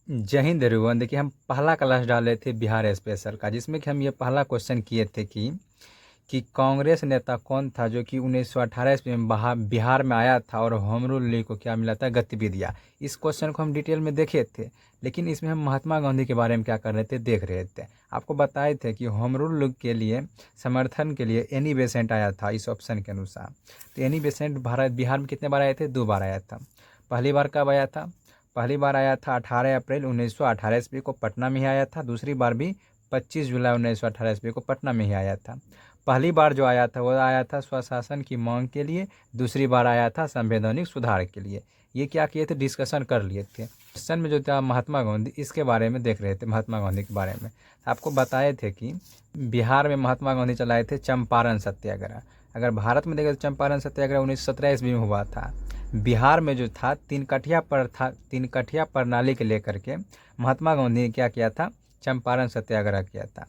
जय हिंद एवरीवन। देखिए, हम पहला क्लास डाले थे बिहार स्पेशल का, जिसमें कि हम ये पहला क्वेश्चन किए थे कि कांग्रेस नेता कौन था जो कि 1918 ईस्वी में बिहार में आया था और होम रूल लीग को क्या मिला था, गतिविधियाँ। इस क्वेश्चन को हम डिटेल में देखे थे, लेकिन इसमें हम महात्मा गांधी के बारे में क्या कर रहे थे, देख रहे थे। आपको बताए थे कि होम रूल लीग के लिए समर्थन के लिए एनी बेसेंट आया था इस ऑप्शन के अनुसार। तो एनी बेसेंट बिहार में कितने बार आए थे? 2 बार आया था। पहली बार कब आया था? पहली बार आया था 18 अप्रैल 1918 ईस्वी को, पटना में ही आया था। दूसरी बार भी 25 जुलाई 1918 ईस्वी को पटना में ही आया था। पहली बार जो आया था वो आया था स्वशासन की मांग के लिए, दूसरी बार आया था संवैधानिक सुधार के लिए। ये क्या किए थे, डिस्कशन कर लिए थे। क्वेश्चन में जो था महात्मा गांधी, इसके बारे में देख रहे थे। महात्मा गांधी के बारे में आपको बताए थे कि बिहार में महात्मा गांधी चलाए थे चंपारण सत्याग्रह। अगर भारत में देखें तो चंपारण सत्याग्रह 1917 ईस्वी में हुआ था। बिहार में जो था तीन कठिया प्रणाली के लेकर के महात्मा गांधी ने क्या किया था, चंपारण सत्याग्रह किया था।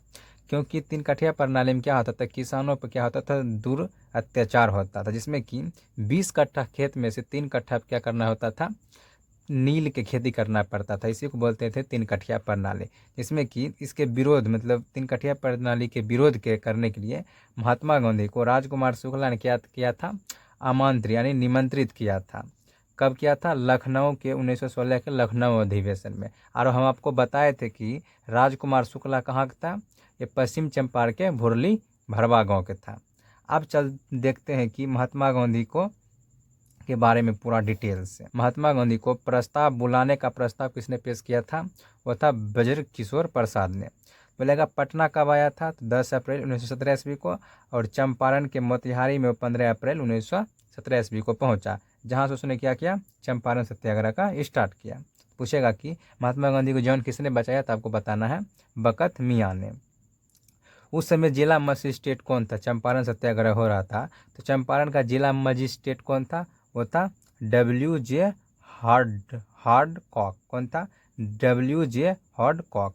क्योंकि तीन कठिया प्रणाली में क्या होता था, किसानों पर क्या होता था, दूर अत्याचार होता था, जिसमें कि 20 कट्ठा खेत में से 3 कट्ठा क्या करना होता था, नील की खेती करना पड़ता था। इसी को बोलते थे तीन कठिया प्रणाली। जिसमें कि इसके विरोध, मतलब तीन कठिया प्रणाली के विरोध के करने के लिए महात्मा गांधी को राजकुमार शुक्ला ने क्या किया था, आमंत्रित यानी निमंत्रित किया था। कब किया था? लखनऊ के 1916 के लखनऊ अधिवेशन में। और हम आपको बताए थे कि राजकुमार शुक्ला कहाँ का था, ये पश्चिम चंपारण के भुरली भरवा गांव के था। अब चल देखते हैं कि महात्मा गांधी को के बारे में पूरा डिटेल से। महात्मा गांधी को बुलाने का प्रस्ताव किसने पेश किया था? वो था ब्रज किशोर प्रसाद ने। बोलेगा पटना कब आया था? तो 10 अप्रैल 1917 ईस्वी को। और चंपारण के मोतिहारी में 15 अप्रैल 1917 ईस्वी को पहुंचा, जहां से उसने क्या किया, चंपारण सत्याग्रह का स्टार्ट किया। पूछेगा कि महात्मा गांधी को जान किसने बचाया, तो आपको बताना है बकत मियाँ ने। उस समय जिला मजिस्ट्रेट कौन था? चंपारण सत्याग्रह हो रहा था तो चंपारण का जिला मजिस्ट्रेट कौन था? वो था WJ हार्डकॉक। कौन था? WJ हार्डकॉक।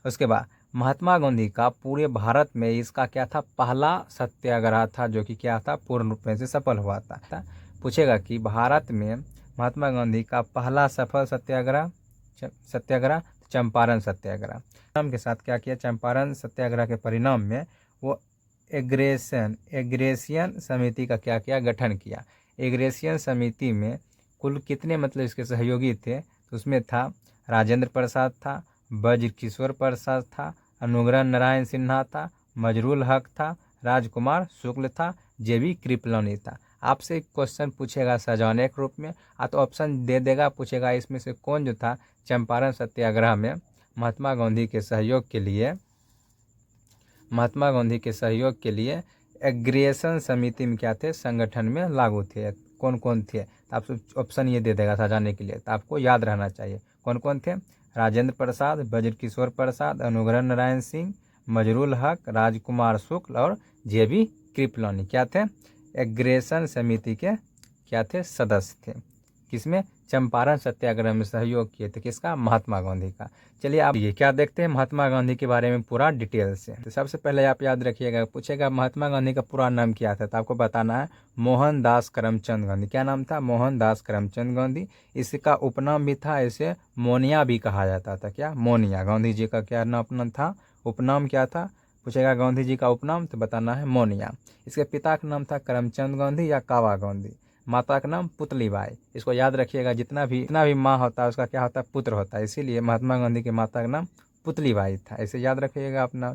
उसके बाद महात्मा गांधी का पूरे भारत में इसका क्या था, पहला सत्याग्रह था, जो कि क्या था, पूर्ण रूप से सफल हुआ था। पूछेगा कि भारत में महात्मा गांधी का पहला सफल सत्याग्रह चंपारण सत्याग्रह। परिणाम के साथ क्या किया, चंपारण सत्याग्रह के परिणाम में वो एग्रेसियन समिति का क्या किया, गठन किया। एग्रेसियन समिति में कुल कितने मतलब इसके सहयोगी थे? तो उसमें था राजेंद्र प्रसाद था, ब्रज किशोर प्रसाद था, अनुग्रह नारायण सिन्हा था, मजरूल हक था, राजकुमार शुक्ल था, JB कृपलानी था। आपसे क्वेश्चन पूछेगा सजाने के रूप में, तो ऑप्शन दे देगा, पूछेगा इसमें से कौन जो था चंपारण सत्याग्रह में महात्मा गांधी के सहयोग के लिए एग्रेशन समिति में क्या थे, संगठन में लागू थे। कौन कौन थे? तो आपसे ऑप्शन ये दे देगा सजाने के लिए, तो आपको याद रहना चाहिए कौन कौन थे। राजेंद्र प्रसाद, ब्रज किशोर प्रसाद, अनुग्रह नारायण सिंह, मजरूल हक, राजकुमार शुक्ल और JB कृपलानी क्या थे, एग्रेशन समिति के क्या थे, सदस्य थे। किसमें? चंपारण सत्याग्रह में सहयोग किए थे। किसका? महात्मा गांधी का। चलिए आप ये क्या देखते हैं महात्मा गांधी के बारे में पूरा डिटेल से। तो सबसे पहले आप याद रखिएगा, पूछेगा महात्मा गांधी का पूरा नाम क्या था, तो आपको बताना है मोहनदास करमचंद गांधी। क्या नाम था? मोहनदास करमचंद गांधी। इसका उपनाम भी था, इसे मोनिया भी कहा जाता था। क्या? मोनिया। गांधी जी का क्या नाम था, उपनाम क्या था? पूछेगा गांधी जी का उपनाम, तो बताना है मोनिया। इसके पिता का नाम था करमचंद गांधी या कावा गांधी। माता का नाम पुतलीबाई। इसको याद रखिएगा, जितना भी माँ होता है उसका क्या होता है, पुत्र होता है। इसीलिए महात्मा गांधी की माता का नाम पुतलीबाई था। इसे याद रखिएगा अपना।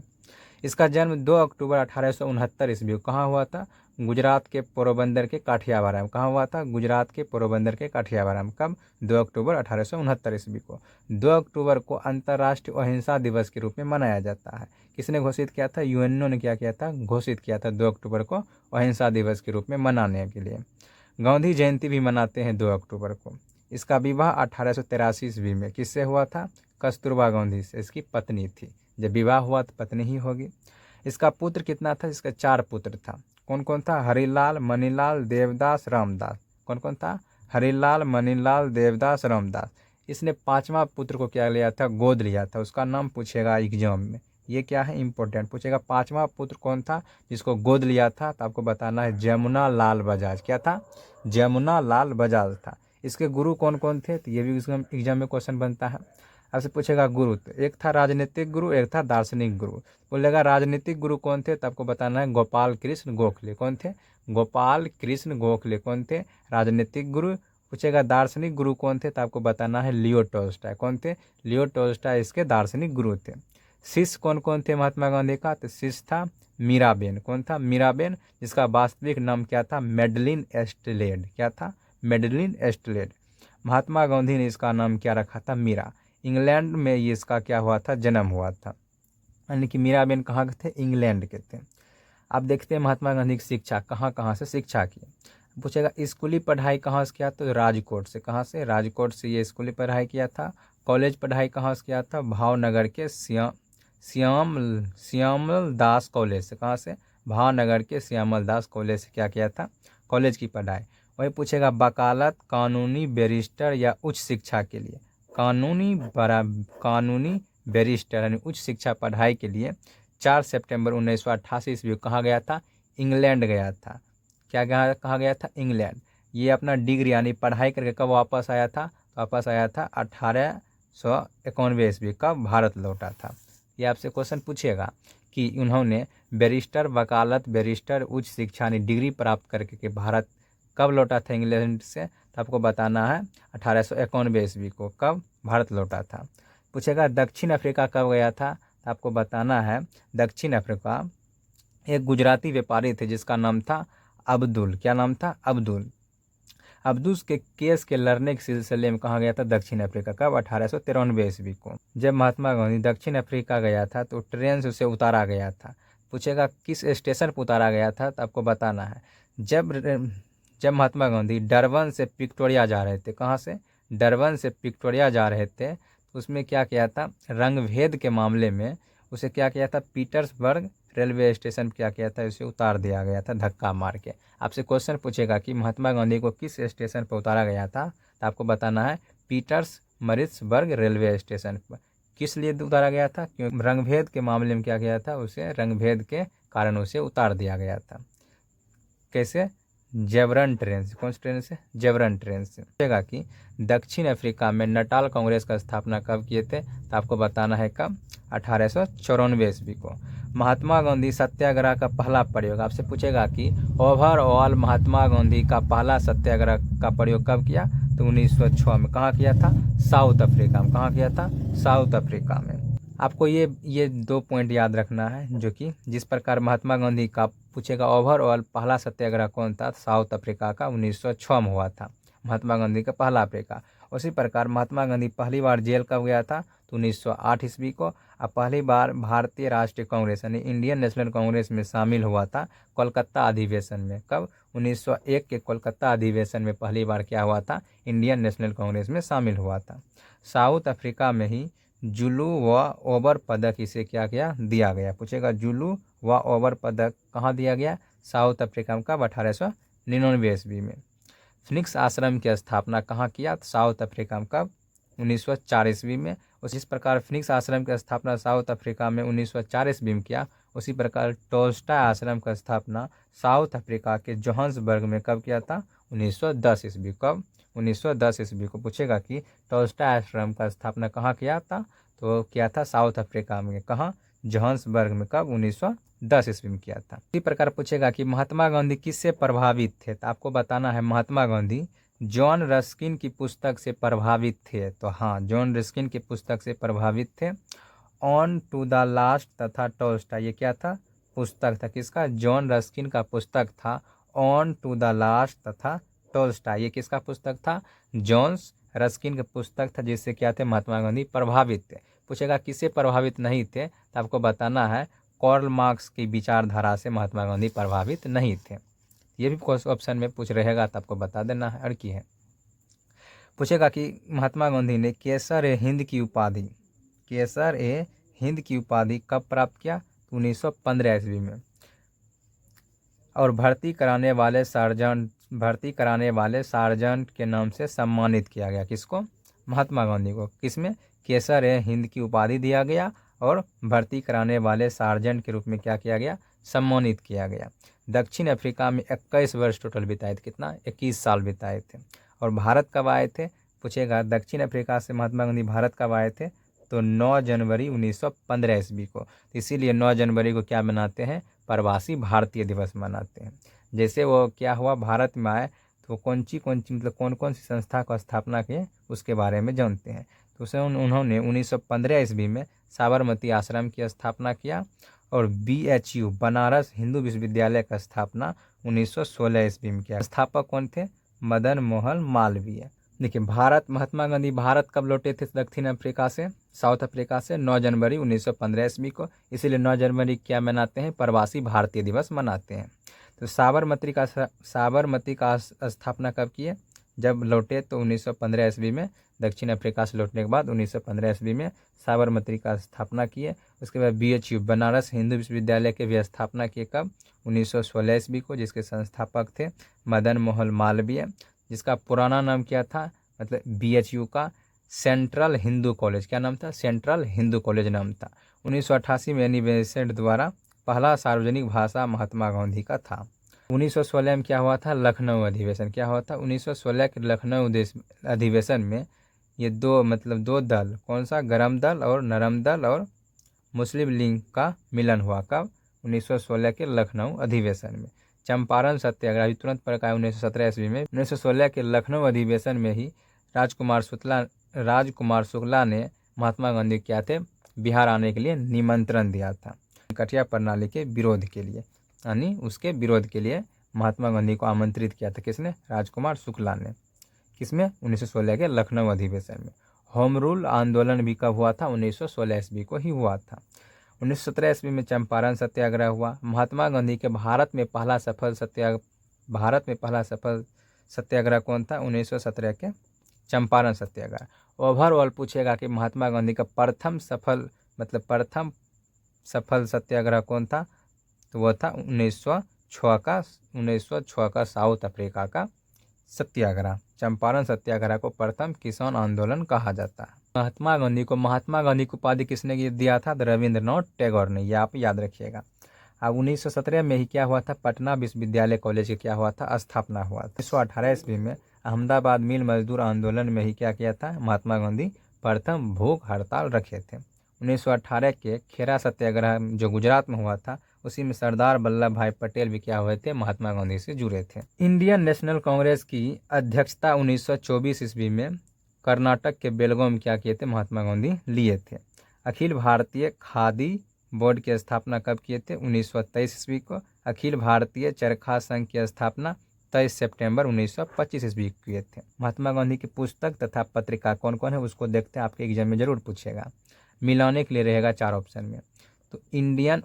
इसका जन्म 2 अक्टूबर 1869 ईस्वी को कहाँ हुआ था? गुजरात के पोरबंदर के काठियावाड़ में। कहाँ हुआ था? गुजरात के पोरबंदर के काठियावाड़ में। कब? 2 अक्टूबर 1869 ईस्वी को। 2 अक्टूबर को अंतर्राष्ट्रीय अहिंसा दिवस के रूप में मनाया जाता है। किसने घोषित किया था? UNO ने क्या किया था, घोषित किया था 2 अक्टूबर को अहिंसा दिवस के रूप में मनाने के लिए। गांधी जयंती भी मनाते हैं 2 अक्टूबर को। इसका विवाह 1883 ईस्वी में किससे हुआ था? कस्तूरबा गांधी से। इसकी पत्नी थी। जब विवाह हुआ तो पत्नी ही होगी। इसका पुत्र कितना था? इसका 4 पुत्र था। कौन कौन था? हरिलाल, मणिलाल, देवदास, रामदास। कौन कौन था? हरिलाल, मणिलाल, देवदास, रामदास। इसने 5वां पुत्र को क्या लिया था, गोद लिया था। उसका नाम पूछेगा एग्जाम में। ये क्या है, इंपॉर्टेंट। पूछेगा 5वां पुत्र कौन था जिसको गोद लिया था, तो आपको बताना है जमुना लाल बजाज। क्या था? जमुना लाल बजाज था। इसके गुरु कौन कौन थे, तो ये भी एग्जाम में क्वेश्चन बनता है। आपसे पूछेगा गुरु, तो एक था राजनीतिक गुरु, एक था दार्शनिक गुरु। बोलेगा राजनीतिक गुरु कौन थे, तो आपको बताना है गोपाल कृष्ण गोखले। कौन थे? गोपाल कृष्ण गोखले कौन थे? राजनीतिक गुरु। पूछेगा दार्शनिक गुरु कौन थे, तो आपको बताना है लियो टोल्स्टॉय। कौन थे? लियो टोल्स्टॉय इसके दार्शनिक गुरु थे। शिष्य कौन कौन थे महात्मा गांधी का, तो शिष्य था मीराबेन। कौन था? मीराबेन, जिसका वास्तविक नाम क्या था? मेडलिन एस्टलेड। क्या था? मेडलिन एस्टलेड। महात्मा गांधी ने इसका नाम क्या रखा था? मीरा। इंग्लैंड में ये इसका क्या हुआ था? जन्म हुआ था। यानी कि मीराबेन कहाँ के थे? इंग्लैंड के थे। अब देखते हैं महात्मा गांधी की शिक्षा कहाँ कहाँ से शिक्षा की। पूछेगा स्कूली पढ़ाई कहाँ से किया, तो राजकोट से। कहाँ से? राजकोट से ये स्कूली पढ़ाई किया था। कॉलेज पढ़ाई कहाँ से किया था? भावनगर के श्यामल दास कॉलेज से। कहाँ से? भावनगर के श्यामल दास कॉलेज से क्या किया था? कॉलेज की पढ़ाई। वही पूछेगा वकालत, कानूनी बैरिस्टर या उच्च शिक्षा के लिए। कानूनी बैरिस्टर यानी उच्च शिक्षा पढ़ाई के लिए 4 सितंबर 1988 ईस्वी को कहाँ गया था? इंग्लैंड गया था। क्या कहाँ गया था? इंग्लैंड। ये अपना डिग्री यानी पढ़ाई करके कब वापस आया था? वापस आया था 1891 ईस्वी। कब? भारत लौटा था। ये आपसे क्वेश्चन पूछेगा कि उन्होंने बैरिस्टर, वकालत, बैरिस्टर, उच्च शिक्षा यानी डिग्री प्राप्त करके के भारत कब लौटा था इंग्लैंड से, तो आपको बताना है 1891 ईस्वी को। कब? भारत लौटा था। पूछेगा दक्षिण अफ्रीका कब गया था, तो आपको बताना है दक्षिण अफ्रीका एक गुजराती व्यापारी थे जिसका नाम था अब्दुल। क्या नाम था? अब्दुल। अब्दुल के केस के लड़ने के सिलसिले में कहाँ गया था? दक्षिण अफ्रीका। कब? 1893 ईस्वी को। जब महात्मा गांधी दक्षिण अफ्रीका गया था तो ट्रेन से उसे उतारा गया था। पूछेगा किस स्टेशन पर उतारा गया था, तो आपको बताना है जब महात्मा गांधी डरबन से विक्टोरिया जा रहे थे। कहाँ से? डरबन से विक्टोरिया जा रहे थे, तो उसमें क्या किया था? रंगभेद के मामले में उसे क्या किया था? पीटर्सबर्ग रेलवे स्टेशन क्या किया था? उसे उतार दिया गया था धक्का मार के। आपसे क्वेश्चन पूछेगा कि महात्मा गांधी को किस स्टेशन पर उतारा गया था, तो आपको बताना है पीटर्सबर्ग रेलवे स्टेशन पर। किस लिए उतारा गया था? क्योंकि रंगभेद के मामले में क्या किया था? उसे रंगभेद के कारण उसे उतार दिया गया था। कैसे? जेवरन ट्रेन से। कौन सी ट्रेन से? जेवरन ट्रेन से। पूछेगा कि दक्षिण अफ्रीका में नटाल कांग्रेस का स्थापना कब किए थे, तो आपको बताना है कब? 1894 ईस्वी को। महात्मा गांधी सत्याग्रह का पहला प्रयोग। आपसे पूछेगा कि ओवरऑल महात्मा गांधी का पहला सत्याग्रह का प्रयोग कब किया, तो 1906 में। कहाँ किया था? साउथ अफ्रीका में। कहाँ किया था? साउथ अफ्रीका में। आपको ये 2 पॉइंट याद रखना है, जो कि जिस प्रकार महात्मा गांधी का पूछेगा ओवरऑल पहला सत्याग्रह कौन था, साउथ अफ्रीका का 1906 में हुआ था महात्मा गांधी का पहला अफ्रीका। उसी प्रकार महात्मा गांधी पहली बार जेल कब गया था, तो 1908 ईस्वी को। अब पहली बार भारतीय राष्ट्रीय कांग्रेस यानी इंडियन नेशनल कांग्रेस में शामिल हुआ था कोलकाता अधिवेशन में। कब? 1901 के कोलकाता अधिवेशन में पहली बार क्या हुआ था? इंडियन नेशनल कांग्रेस में शामिल हुआ था। साउथ अफ्रीका में ही जुलू व ओबर पदक इसे क्या किया? दिया गया। पूछेगा जुलू व ओबर पदक कहाँ दिया गया? साउथ अफ्रीका में। कब? 1899 ईस्वी में। फिनिक्स आश्रम की स्थापना कहाँ किया? साउथ अफ्रीका में। कब? 1904 ईस्वी में। उसी प्रकार फिनिक्स आश्रम की स्थापना साउथ अफ्रीका में 1904 ईस्वी में किया। उसी प्रकार टोल्स्टॉय आश्रम की स्थापना साउथ अफ्रीका के जोहान्सबर्ग में कब किया था? 1910 ईस्वी। कब? 1910 ईस्वी को। पूछेगा कि टोल्स्टॉय आश्रम का स्थापना कहाँ किया था, तो किया था साउथ अफ्रीका में। कहाँ? जोहान्सबर्ग में। कब? 1910 ईस्वी में किया था। इसी प्रकार पूछेगा कि महात्मा गांधी किससे प्रभावित थे, तो आपको बताना है महात्मा गांधी जॉन रस्किन की पुस्तक से प्रभावित थे। तो हाँ, जॉन रस्किन की पुस्तक से प्रभावित थे। ऑन टू द लास्ट तथा टोल्स्टॉय, ये क्या था? पुस्तक था। किसका? जॉन रस्किन का पुस्तक था ऑन टू द लास्ट तथा टोल्स्टॉय। ये किसका पुस्तक था? जॉन रस्किन का पुस्तक था, जिससे क्या थे? महात्मा गांधी प्रभावित थे। पूछेगा किससे प्रभावित नहीं थे, तो आपको बताना है कार्ल मार्क्स की विचारधारा से महात्मा गांधी प्रभावित नहीं थे। ये भी ऑप्शन में पूछ रहेगा तो आपको बता देना है। अड़की है। पूछेगा कि महात्मा गांधी ने केसर ए हिंद की उपाधि कब प्राप्त किया, तो 1915 ईस्वी में। और भर्ती कराने वाले सार्जेंट के नाम से सम्मानित किया गया। किसको? महात्मा गांधी को। किसमें? केसर ए हिंद की उपाधि दिया गया और भर्ती कराने वाले सार्जेंट के रूप में क्या किया गया? सम्मानित किया गया। दक्षिण अफ्रीका में 21 वर्ष टोटल बिताए थे। कितना? 21 साल बिताए थे। और भारत कब आए थे? पूछेगा दक्षिण अफ्रीका से महात्मा गांधी भारत कब आए थे, तो 9 जनवरी 1915 ईस्वी को। तो इसीलिए 9 जनवरी को क्या मनाते हैं, प्रवासी भारतीय दिवस मनाते हैं। जैसे वो क्या हुआ, भारत में आए तो कौन सी मतलब कौन कौन सी संस्था का स्थापना किए उसके बारे में जानते हैं। तो उसे उन्होंने 1915 ईस्वी में साबरमती आश्रम की स्थापना किया और BHU बनारस हिंदू विश्वविद्यालय का स्थापना 1916 ईस्वी में किया। स्थापक कौन थे, मदन मोहन मालवीय। देखिए महात्मा गांधी भारत कब लौटे थे दक्षिण अफ्रीका से, साउथ अफ्रीका से 9 जनवरी 1915 ईस्वी को। इसीलिए 9 जनवरी क्या मनाते हैं, प्रवासी भारतीय दिवस मनाते हैं। तो साबरमती का स्थापना कब किए, जब लौटे तो 1915 ईस्वी में। दक्षिण अफ्रीका से लौटने के बाद 1915 ईस्वी में साबरमती का स्थापना किए। उसके बाद BHU बनारस हिंदू विश्वविद्यालय के भी स्थापना किए कब, 1916 ईस्वी को, जिसके संस्थापक थे मदन मोहन मालवीय, जिसका पुराना नाम क्या था, मतलब BHU का सेंट्रल हिंदू कॉलेज, क्या नाम था, सेंट्रल हिंदू कॉलेज नाम था। 1988 में एनी बेसेंट द्वारा पहला सार्वजनिक भाषा महात्मा गांधी का था। 1916 में क्या हुआ था, लखनऊ अधिवेशन। क्या हुआ था 1916 के लखनऊ अधिवेशन में ये दो दल, कौन सा, गरम दल और नरम दल और मुस्लिम लीग का मिलन हुआ कब, 1916 के लखनऊ अधिवेशन में। चंपारण सत्याग्रह तुरंत पर आया 1917 ईस्वी में। 1916 के लखनऊ अधिवेशन में ही राजकुमार शुक्ला ने महात्मा गांधी क्या थे, बिहार आने के लिए निमंत्रण दिया था। कटिया प्रणाली के विरोध के लिए, यानी उसके विरोध के लिए महात्मा गांधी को आमंत्रित किया था किसने, राजकुमार शुक्ला ने। किसमें, 1916 के लखनऊ अधिवेशन में। होम रूल आंदोलन भी कब हुआ था, 1916 ईस्वी को ही हुआ था। 1917 ईस्वी में चंपारण सत्याग्रह हुआ। महात्मा गांधी के भारत में पहला सफल सत्याग्रह कौन था, 1917 के चंपारण सत्याग्रह। ओवरऑल पूछेगा कि महात्मा गांधी का प्रथम सफल सत्याग्रह कौन था, तो वह था 1906 का साउथ अफ्रीका का सत्याग्रह। चंपारण सत्याग्रह को प्रथम किसान आंदोलन कहा जाता है। महात्मा गांधी की उपाधि किसने दिया था, रविंद्रनाथ टैगोर ने, ये आप याद रखिएगा। अब 1917 में ही क्या हुआ था, पटना विश्वविद्यालय कॉलेज की क्या हुआ था, स्थापना हुआ था। 1918 ईस्वी में अहमदाबाद मिल मजदूर आंदोलन में ही क्या किया था, महात्मा गांधी प्रथम भूख हड़ताल रखे थे। 1918 के खेरा सत्याग्रह जो गुजरात में हुआ था, उसी में सरदार वल्लभ भाई पटेल भी क्या हुए थे, महात्मा गांधी से जुड़े थे। इंडियन नेशनल कांग्रेस की अध्यक्षता 1924 ईस्वी में कर्नाटक के बेलगांव में क्या किए थे, महात्मा गांधी लिए थे। अखिल भारतीय खादी बोर्ड की स्थापना कब किए थे, 1923 ईस्वी को। अखिल भारतीय चरखा संघ की स्थापना 23 सितंबर 1925 ईस्वी को किए थे। महात्मा गांधी की पुस्तक तथा पत्रिका कौन कौन है, उसको देखते हैं, आपके एग्जाम में जरूर पूछेगा। मिलाने के लिए रहेगा 4 ऑप्शन में। तो इंडियन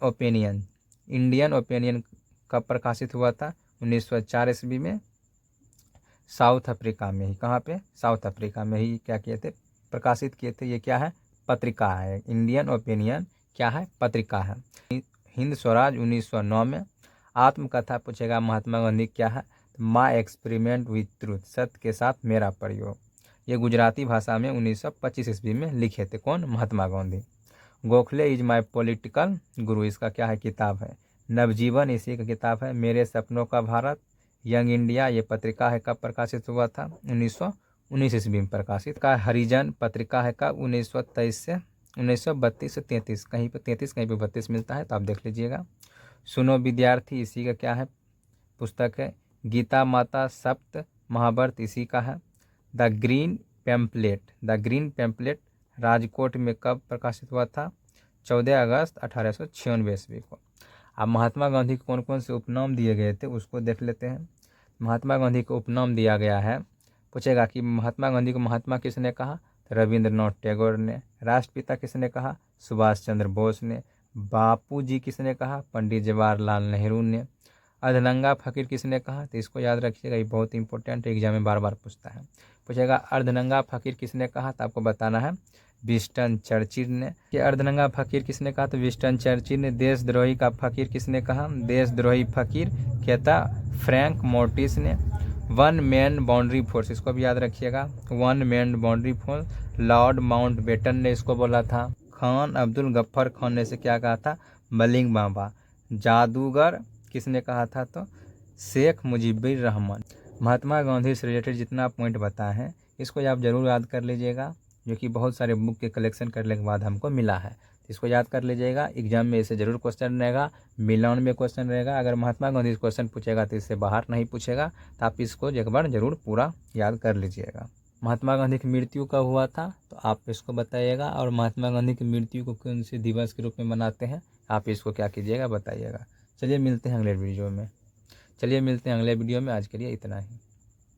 ओपिनियन कब प्रकाशित हुआ था, 1904 ईस्वी में, साउथ अफ्रीका में ही। कहाँ पे, साउथ अफ्रीका में ही क्या किए थे, प्रकाशित किए थे। ये क्या है, पत्रिका है। इंडियन ओपिनियन क्या है, पत्रिका है। हिंद स्वराज 1909 में। आत्मकथा पूछेगा महात्मा गांधी क्या है, माई एक्सपेरिमेंट विथ ट्रूथ, सत्य के साथ मेरा प्रयोग। ये गुजराती भाषा में 1925 ईस्वी में लिखे थे, कौन, Mahatma Gandhi. Gokhale is my political guru, इसका क्या है, किताब है। नवजीवन इसी का किताब है। मेरे सपनों का भारत, यंग इंडिया, ये पत्रिका है, कब प्रकाशित हुआ था, 1919 ईस्वी में प्रकाशित का। हरिजन पत्रिका है कब, 1932 से 33, कहीं पे 33 कहीं पे 32 मिलता है, तो आप देख लीजिएगा। सुनो विद्यार्थी इसी का क्या है, पुस्तक है। गीता माता सप्त महाभारत इसी का है। द ग्रीन पैम्पलेट राजकोट में कब प्रकाशित हुआ था, 14 अगस्त 1896 ईस्वी को। अब महात्मा गांधी को कौन कौन से उपनाम दिए गए थे, उसको देख लेते हैं। महात्मा गांधी को उपनाम दिया गया है, पूछेगा कि महात्मा गांधी को महात्मा किसने कहा, तो रविंद्रनाथ टैगोर ने। राष्ट्रपिता किसने कहा, सुभाष चंद्र बोस ने। बापूजी किसने कहा, पंडित जवाहरलाल नेहरू ने। अर्धनंगा फकीर किसने कहा, तो इसको याद रखिएगा, ये बहुत इंपॉर्टेंट एग्जाम में बार बार पूछता है। पूछेगा अर्धनंगा फकीर किसने कहा, तो आपको बताना है विंस्टन चर्चिल ने। कि अर्धनंगा फकीर किसने कहा, तो विंस्टन चर्चिल ने। देशद्रोही का फकीर किसने कहा, देशद्रोही फकीर कहता फ्रैंक मोर्टिस ने। वन मैन बाउंड्री फोर्स, इसको भी याद रखिएगा, one man boundary force Lord Mountbatten ने इसको बोला था। खान अब्दुल गफ्फर खान ने इसे क्या कहा था, मलिंग बाबा। जादूगर किसने कहा था, तो शेख मुजीबुर रहमान। महात्मा गांधी से रिलेटेड जितना पॉइंट बताए हैं इसको आप ज़रूर याद कर लीजिएगा, जो कि बहुत सारे बुक के कलेक्शन करने के बाद हमको मिला है। तो इसको याद कर लीजिएगा, एग्जाम में इसे ज़रूर क्वेश्चन रहेगा, मिलान में क्वेश्चन रहेगा। अगर महात्मा गांधी क्वेश्चन पूछेगा तो इससे बाहर नहीं पूछेगा, तो आप इसको एक बार ज़रूर पूरा याद कर लीजिएगा। महात्मा गांधी की मृत्यु कब हुआ था तो आप इसको बताइएगा, और महात्मा गांधी की मृत्यु को कौन से दिवस के रूप में मनाते हैं आप इसको क्या कीजिएगा बताइएगा। चलिए मिलते हैं अगले वीडियो में। आज के लिए इतना ही।